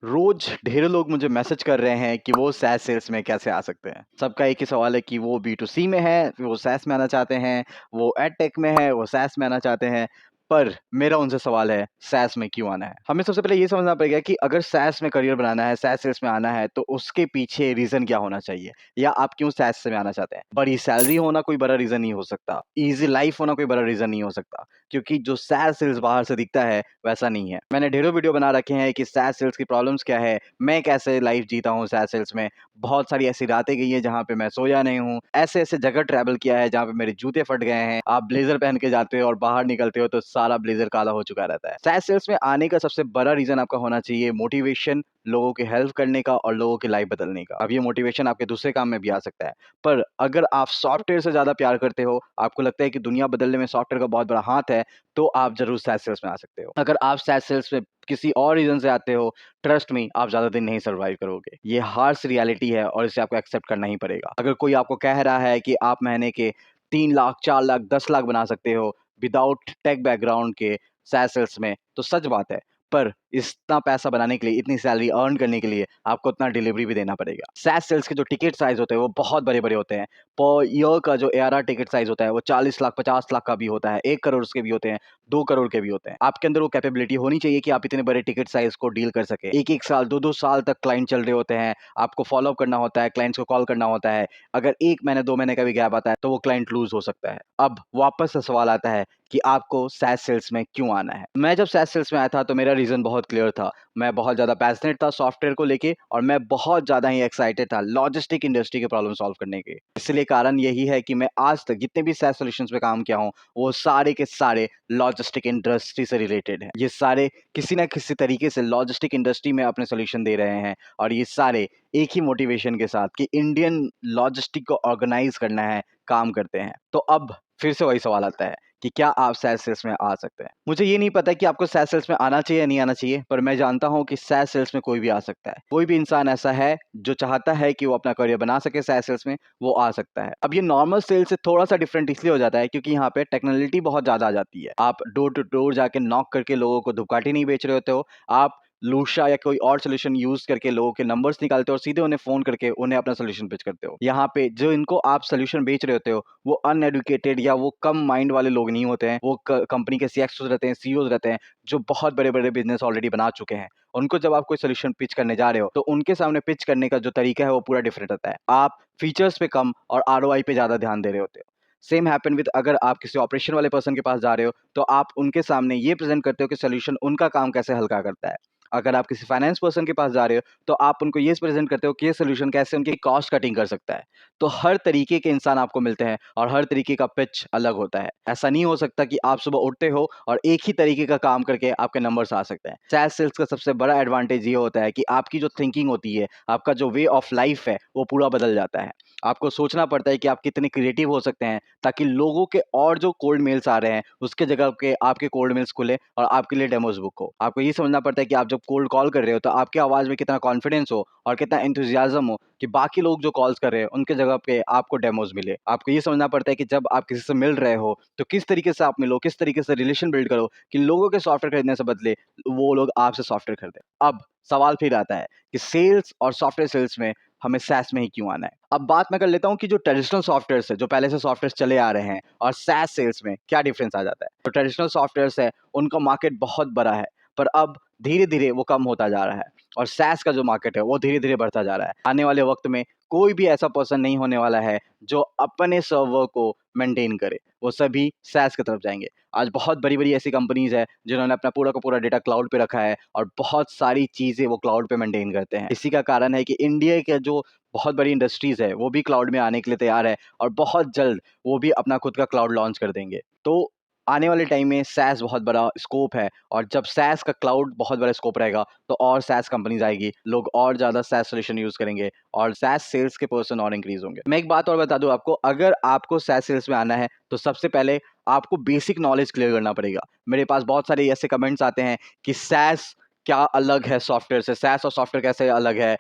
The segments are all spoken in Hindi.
रोज ढेरों लोग मुझे मैसेज कर रहे हैं कि वो SaaS सेल्स में कैसे आ सकते हैं। सबका एक ही सवाल है कि वो B2C में है, वो SaaS में आना चाहते हैं, वो एडटेक में है, वो SaaS में आना चाहते हैं। पर मेरा उनसे सवाल है, SaaS में क्यों आना है? हमें सबसे पहले ये समझना पड़ेगा कि अगर SaaS में करियर बनाना है, SaaS सेल्स में आना है, तो उसके पीछे रीज़न क्या होना चाहिए? या आप क्यों SaaS में आना चाहते हैं? बड़ी सैलरी होना कोई बड़ा रीज़न नहीं हो सकता, ईज़ी लाइफ़ होना कोई बड़ा रीज़न नहीं हो सकता, क्योंकि जो SaaS सेल्स बाहर से दिखता है, वैसा नहीं है। मैंने ढेरों वीडियो बना रखे हैं कि SaaS सेल्स की प्रॉब्लम्स क्या है, मैं कैसे लाइफ़ जीता हूँ SaaS सेल्स में। बहुत सारी ऐसी रातें गई हैं जहाँ पे मैं सोया नहीं हूँ, ऐसे-ऐसे जगह ट्रैवल किया है जहाँ पे मेरे जूते फट गए हैं। आप ब्लेज़र पहन के जाते हो और बाहर निकलते हो तो सारा ब्लेज़र काला हो चुका रहता है। SaaS सेल्स में आने का सबसे बड़ा रीज़न आपका होना चाहिए मोटिवेशन, लोगों की हेल्प करने का और लोगों की लाइफ़ बदलने का। अब ये मोटिवेशन आपके दूसरे काम में भी आ सकता है। पर अगर आप सॉफ्टवेयर से ज़्यादा प्यार करते हो, आपको लगता है कि दुनिया बदलने में सॉफ्टवेयर का बहुत बड़ा हाथ है, तो आप ज़रूर SaaS सेल्स में आ सकते हो। अगर आप SaaS सेल्स में किसी और रीज़न से आते हो, ट्रस्ट मी आप ज़्यादा दिन नहीं सर्वाइव करोगे। ये हार्श रियलिटी है और इसे आपको एक्सेप्ट करना ही पड़ेगा। अगर कोई आपको कह रहा है कि आप महीने के 3 लाख, 4 लाख, 10 लाख बना सकते हो विदाउट टेक बैकग्राउंड के SaaS सेल्स में, तो सच बात है। पर इतना पैसा बनाने के लिए, इतनी सैलरी अर्न करने के लिए आपको उतना डिलीवरी भी देना पड़ेगा। SaaS सेल्स के जो टिकट साइज़ होते हैं, वो बहुत बड़े-बड़े होते हैं। पर ईयर का जो ARR टिकट साइज़ होता है, वो 40 लाख, 50 लाख का भी होता है, 1 करोड़ के भी होते हैं, 2 करोड़ के भी होते हैं। आपके अंदर वो कैपेबिलिटी होनी चाहिए कि आप इतने बड़े टिकट साइज़ को डील कर सकें। 1-1 साल, 2-2 साल तक क्लाइंट चल रहे होते हैं, आपको फ़ॉलो अप करना होता है, क्लाइंट्स को कॉल करना होता है। अगर 1 महीने, 2 महीने का भी गैप आता है, तो वो क्लाइंट लूज़ हो सकता है। अब वापस से सवाल आता है कि आपको SaaS सेल्स में क्यों आना है? मैं जब SaaS सेल्स में आया था, तो मेरा रीज़न बहुत क्लियर था। मैं बहुत ज़्यादा पैशनेट था सॉफ्टवेयर को लेके और मैं बहुत ज़्यादा ही एक्साइटेड था लॉजिस्टिक इंडस्ट्री के प्रॉब्लम सॉल्व करने के। इसलिए कारण यही है कि मैं आज तक जितने भी SaaS सॉल्यूशंस पे काम किया हूँ, वो सारे के सारे लॉजिस्टिक इंडस्ट्री से रिलेटेड हैं। ये सारे किसी न किसी तरीके से लॉजिस्टिक इंडस्ट्री में अपने सॉल्यूशन दे रहे हैं और ये सारे एक ही मोटिवेशन के साथ कि इंडियन लॉजिस्टिक को ऑर्गेनाइज़ करना है, काम करते हैं। तो अब फिर से वही सवाल आता है कि क्या आप SaaS सेल्स में आ सकते हैं? मुझे ये नहीं पता कि आपको SaaS सेल्स में आना चाहिए या नहीं आना चाहिए, पर मैं जानता हूँ कि SaaS सेल्स में कोई भी आ सकता है। कोई भी इंसान ऐसा है जो चाहता है कि वो अपना करियर बना सके SaaS सेल्स में, वो आ सकता है। अब ये नॉर्मल सेल्स से थोड़ा-सा डिफरेंट इसलिए हो जाता है क्योंकि यहाँ पे टेक्नोलिटी बहुत ज़्यादा आ जाती है। आप डोर टू डोर जाके नॉक करके लोगों को धूपकाठी नहीं बेच रहे होते हो, आप लूशा या कोई और सॉल्यूशन यूज़ करके लोगों के नंबर्स निकालते हो और सीधे उन्हें फ़ोन करके उन्हें अपना सॉल्यूशन पिच करते हो। यहाँ पे जो इनको आप सॉल्यूशन बेच रहे होते हो, वो अनएडुकेटेड या वो कम माइंड वाले लोग नहीं होते हैं। वो क कंपनी के सीएक्सओज़ रहते हैं, सीईओज़ रहते हैं, जो बहुत बड़े-बड़े बिज़नेस ऑलरेडी बना चुके हैं। उनको जब आप कोई सॉल्यूशन पिच करने जा रहे हो, तो उनके सामने पिच करने का जो तरीका है, वो पूरा डिफरेंट रहता है। आप फीचर्स पे कम और आरओआई पे ज़्यादा ध्यान दे रहे होते हो। सेम हैपन विद अगर आप किसी ऑपरेशन वाले पर्सन के पास जा रहे हो, तो आप उनके सामने ये प्रेज़ेंट करते हो कि सॉल्यूशन उनका काम कैसे हल्का करता है। अगर आप किसी फाइनेंस पर्सन के पास जा रहे हो, तो आप उनको ये प्रेज़ेंट करते हो कि ये सॉल्यूशन कैसे उनकी कॉस्ट कटिंग कर सकता है। तो हर तरीके के इंसान आपको मिलते हैं और हर तरीके का पिच अलग होता है। ऐसा नहीं हो सकता कि आप सुबह उठते हो और एक ही तरीके का काम करके आपके नंबर्स आ सकते हैं। SaaS सेल्स का सबसे बड़ा एडवांटेज ये होता है कि आपकी जो थिंकिंग होती है, आपका जो वे ऑफ लाइफ़ है, वो पूरा बदल जाता है। आपको सोचना पड़ता है कि आप कितने क्रिएटिव हो सकते हैं, ताकि लोगों के और जो कोल्ड मेल्स आ रहे हैं, उसके जगह पे आपके कोल्ड मेल्स खुले और आपके लिए डेमोज़ बुक हो। आपको ये समझना पड़ता है कि आप जब कोल्ड कॉल कर रहे हो, तो आपकी आवाज़ में कितना कॉन्फिडेंस हो और कितना एंथुसियाज़्म हो कि बाकी लोग जो कॉल्स कर रहे हैं, उनके जगह पे आपको डेमोज़ मिले। आपको ये समझना पड़ता है कि जब आप किसी से मिल रहे हो, तो किस तरीके से आप मिलो, किस तरीके से रिलेशन बिल्ड करो कि लोगों के सॉफ्टवेयर खरीदने से बदले वो लोग आपसे सॉफ्टवेयर खरीदें। अब सवाल फिर आता है कि सेल्स और सॉफ्टवेयर सेल्स में हमें SaaS में ही क्यों आना है? अब बात मैं कर लेता हूँ कि जो ट्रेडिशनल सॉफ्टवेयर्स है, जो पहले से सॉफ्टवेयर्स चले आ रहे हैं और SaaS सेल्स में क्या डिफरेंस आ जाता है? जो ट्रेडिशनल सॉफ्टवेयर्स है, उनका मार्केट बहुत बड़ा है, पर अब धीरे-धीरे वो कम होता जा रहा है और SaaS का जो मार्केट है, वो धीरे-धीरे बढ़ता जा रहा है। आने वाले वक़्त में कोई भी ऐसा पर्सन नहीं होने वाला है, जो अपने सर्वर को मेंटेन करे। वो सभी SaaS की तरफ जाएँगे। आज बहुत बड़ी-बड़ी ऐसी कंपनीज़ हैं, जिन्होंने अपना पूरा का पूरा डेटा क्लाउड पे रखा है और बहुत सारी चीज़ें वो क्लाउड पे मेंटेन करते हैं। इसी का कारण है कि इंडिया के जो बहुत बड़ी इंडस्ट्रीज़ है, वो भी क्लाउड में आने के लिए तैयार है और बहुत जल्द वो भी अपना खुद का क्लाउड लॉन्च कर देंगे। तो आने वाले टाइम में SaaS बहुत बड़ा स्कोप है और जब SaaS का क्लाउड बहुत बड़ा स्कोप रहेगा, तो और SaaS कंपनीज़ आएगी, लोग और ज़्यादा SaaS सॉल्यूशन यूज़ करेंगे और SaaS सेल्स के पर्सन और इंक्रीज़ होंगे। मैं एक बात और बता दूँ आपको, अगर आपको SaaS सेल्स में आना है, तो सबसे पहले आपको बेसिक नॉलेज क्लियर करना पड़ेगा। मेरे पास बहुत सारे ऐसे कमेंट्स आते हैं कि SaaS क्या अलग है सॉफ्टवेयर से? SaaS और सॉफ्टवेयर कैसे अलग है?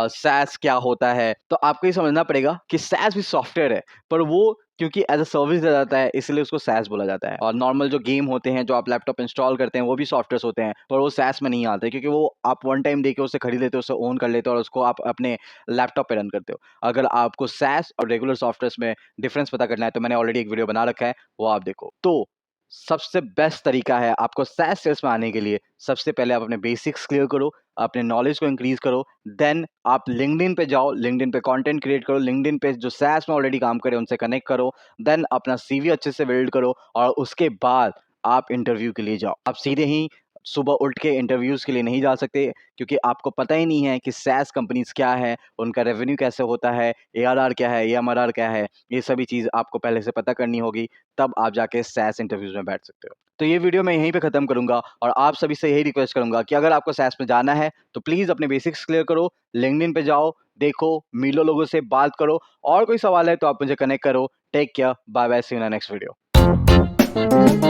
SaaS क्या होता है? तो आपको ये समझना पड़ेगा कि SaaS भी सॉफ्टवेयर है, पर वो क्योंकि एज़ अ सर्विस दिया जाता है, इसलिए उसको SaaS बोला जाता है। और नॉर्मल जो गेम होते हैं, जो आप लैपटॉप इंस्टॉल करते हैं, वो भी सॉफ्टवेयर्स होते हैं, पर वो SaaS में नहीं आते, क्योंकि वो आप वन टाइम देके उसे खरीद लेते हो, उसे ओन कर लेते हो और उसको आप अपने लैपटॉप पे रन करते हो। अगर आपको SaaS और रेगुलर सॉफ्टवेयर्स में डिफरेंस पता करना है, तो मैंने ऑलरेडी एक वीडियो बना रखा है, वो आप देखो। तो सबसे बेस्ट तरीका है आपको SaaS सेल्स में आने के लिए, सबसे पहले आप अपने बेसिक्स क्लियर करो, अपने नॉलेज को इंक्रीज़ करो, देन आप लिंक्डइन पे जाओ, लिंक्डइन पे कंटेंट क्रिएट करो, लिंक्डइन पे जो SaaS में ऑलरेडी काम कर रहे हैं उनसे कनेक्ट करो, देन अपना सीवी अच्छे से बिल्ड करो और उसके बाद आप इंटरव्यू के लिए जाओ। आप सीधे ही सुबह उठ के इंटरव्यूज़ के लिए नहीं जा सकते, क्योंकि आपको पता ही नहीं है कि SaaS कंपनीज़ क्या है, उनका रेवेन्यू कैसे होता है, एआरआर क्या है, एएमआरआर क्या है, ये सभी चीज़ आपको पहले से पता करनी होगी, तब आप जाके SaaS इंटरव्यूज़ में बैठ सकते हो। तो ये वीडियो मैं यहीं पे खत्म करूँगा और आप सभी से यही रिक्वेस्ट करूँगा कि अगर आपको SaaS में जाना है, तो प्लीज़ अपने बेसिक्स क्लियर करो, लिंक्डइन पे जाओ, देखो, मिलो लोगों से, बात करो और कोई सवाल है तो आप मुझे कनेक्ट करो। Take care, bye bye, see you in the next video.